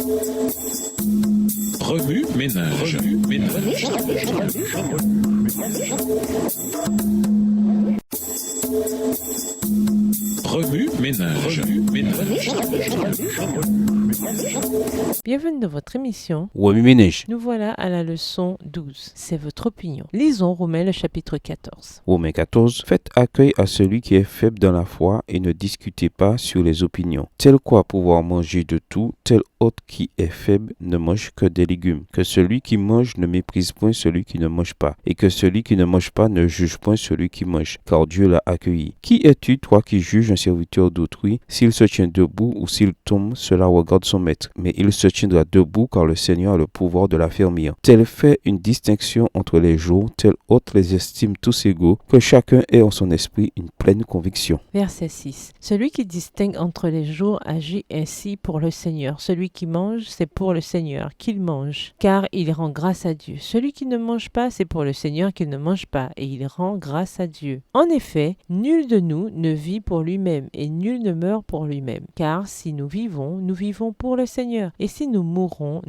Remue ménage. Remue ménage. Bienvenue dans votre émission. Remue ménage. Nous voilà à la leçon 12. C'est votre opinion. Lisons Romains le chapitre 14. Romains 14. Faites accueil à celui qui est faible dans la foi et ne discutez pas sur les opinions. Tel quoi pouvoir manger de tout, tel autre qui est faible ne mange que des légumes. Que celui qui mange ne méprise point celui qui ne mange pas, et que celui qui ne mange pas ne juge point celui qui mange, car Dieu l'a accueilli. Qui es-tu, toi qui juges un serviteur d'autrui? S'il se tient debout ou s'il tombe, cela regarde son maître. Mais il se tiendra debout car le Seigneur a le pouvoir de l'affermir. Tel fait une distinction entre les jours, tel autre les estime tous égaux, que chacun ait en son esprit une pleine conviction. Verset 6. Celui qui distingue entre les jours agit ainsi pour le Seigneur. Celui qui mange, c'est pour le Seigneur qu'il mange, car il rend grâce à Dieu. Celui qui ne mange pas, c'est pour le Seigneur qu'il ne mange pas, et il rend grâce à Dieu. En effet, nul de nous ne vit pour lui-même, et nul ne meurt pour lui-même. Car si nous vivons pour le Seigneur, et si nous mourrons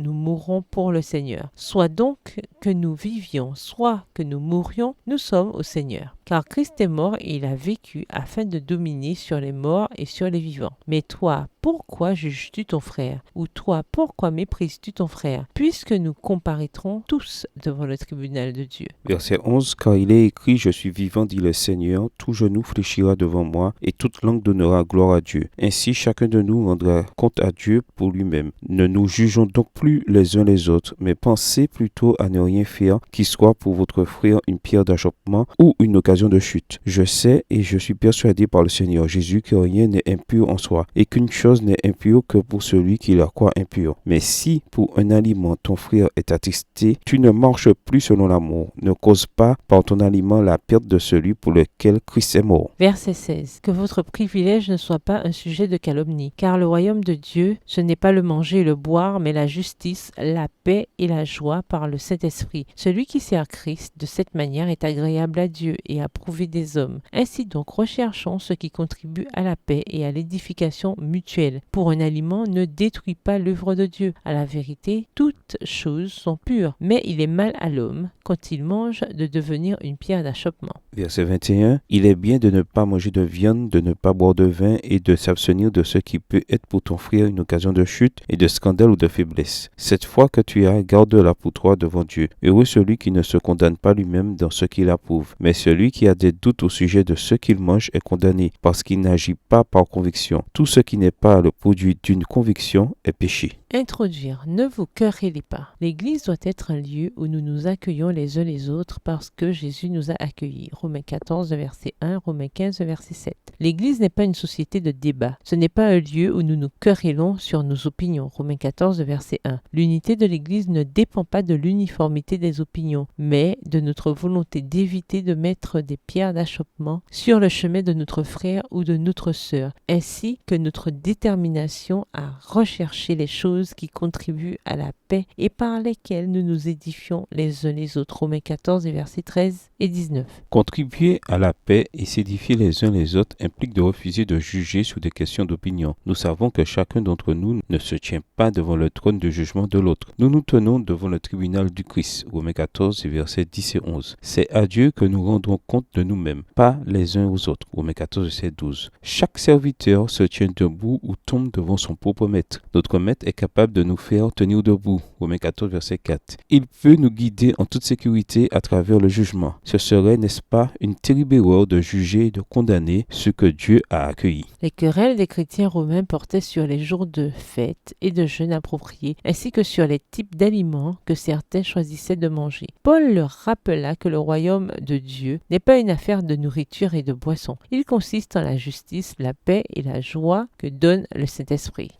pour le Seigneur. Soit donc que nous vivions, soit que nous mourions, nous sommes au Seigneur. Car Christ est mort et il a vécu afin de dominer sur les morts et sur les vivants. Mais toi, pourquoi juges-tu ton frère? Ou toi, pourquoi méprises-tu ton frère? Puisque nous comparaîtrons tous devant le tribunal de Dieu. Verset 11. Car il est écrit, je suis vivant, dit le Seigneur, tout genou fléchira devant moi, et toute langue donnera gloire à Dieu. Ainsi, chacun de nous rendra compte à Dieu pour lui-même. Ne nous jugeons donc plus les uns les autres, mais pensez plutôt à ne rien faire qui soit pour votre frère une pierre d'achoppement ou une occasion de chute. Je sais et je suis persuadé par le Seigneur Jésus que rien n'est impur en soi, et qu'une chose n'est impure que pour celui qui la croit impure. Mais si pour un aliment ton frère est attristé, tu ne marches plus selon l'amour. Ne cause pas par ton aliment la perte de celui pour lequel Christ est mort. Verset 16. Que votre privilège ne soit pas un sujet de calomnie, car le royaume de Dieu, ce n'est pas le manger et le boire, mais la justice, la paix et la joie par le Saint-Esprit. Celui qui sert Christ de cette manière est agréable à Dieu et approuvé des hommes. Ainsi donc, recherchons ce qui contribue à la paix et à l'édification mutuelle. Pour un aliment, ne détruis pas l'œuvre de Dieu. À la vérité, toutes choses sont pures, mais il est mal à l'homme, quand il mange, de devenir une pierre d'achoppement. Verset 21. Il est bien de ne pas manger de viande, de ne pas boire de vin et de s'abstenir de ce qui peut être pour ton frère une occasion de chute et de scandale ou de faiblesse. Cette foi que tu as, garde-la pour toi devant Dieu. Heureux celui qui ne se condamne pas lui-même dans ce qu'il approuve, mais celui qui a des doutes au sujet de ce qu'il mange est condamné, parce qu'il n'agit pas par conviction. Tout ce qui n'est pas le produit d'une conviction est péché. Introduire. Ne vous querellez pas. L'Église doit être un lieu où nous nous accueillons les uns les autres parce que Jésus nous a accueillis. Romains 14, verset 1, Romains 15, verset 7. L'Église n'est pas une société de débat. Ce n'est pas un lieu où nous nous querellons sur nos opinions. Romains 14, verset 1. L'unité de l'Église ne dépend pas de l'uniformité des opinions, mais de notre volonté d'éviter de mettre des pierres d'achoppement sur le chemin de notre frère ou de notre sœur, ainsi que notre détermination à rechercher les choses qui contribuent à la paix et par lesquelles nous nous édifions les uns les autres. Romains 14, versets 13 et 19. Contribuer à la paix et s'édifier les uns les autres implique de refuser de juger sur des questions d'opinion. Nous savons que chacun d'entre nous ne se tient pas devant le trône de jugement de l'autre. Nous nous tenons devant le tribunal du Christ. Romains 14, versets 10 et 11. C'est à Dieu que nous rendrons compte de nous-mêmes, pas les uns aux autres. Romains 14, verset 12. Chaque serviteur se tient debout ou tombe devant son propre maître. Notre maître est capable de nous faire tenir debout. Romains 14, verset 4. Il peut nous guider en toute sécurité à travers le jugement. Ce serait, n'est-ce pas, une terrible erreur de juger et de condamner ce que Dieu a accueilli. Les querelles des chrétiens romains portaient sur les jours de fête et de jeûne appropriés, ainsi que sur les types d'aliments que certains choisissaient de manger. Paul leur rappela que le royaume de Dieu n'est pas une affaire de nourriture et de boisson. Il consiste en la justice, la paix et la joie que donne le Saint-Esprit.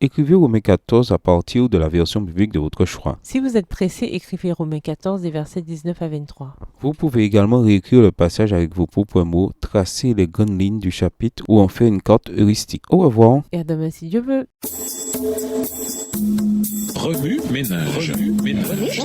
Écrivez Romains 14 à partir de la version biblique de votre choix. Si vous êtes pressé, écrivez Romains 14 des versets 19 à 23. Vous pouvez également réécrire le passage avec vos propres mots, tracer les grandes lignes du chapitre ou en faire une carte heuristique. Au revoir. Et à demain si Dieu veut. Remue ménage. Remue ménage.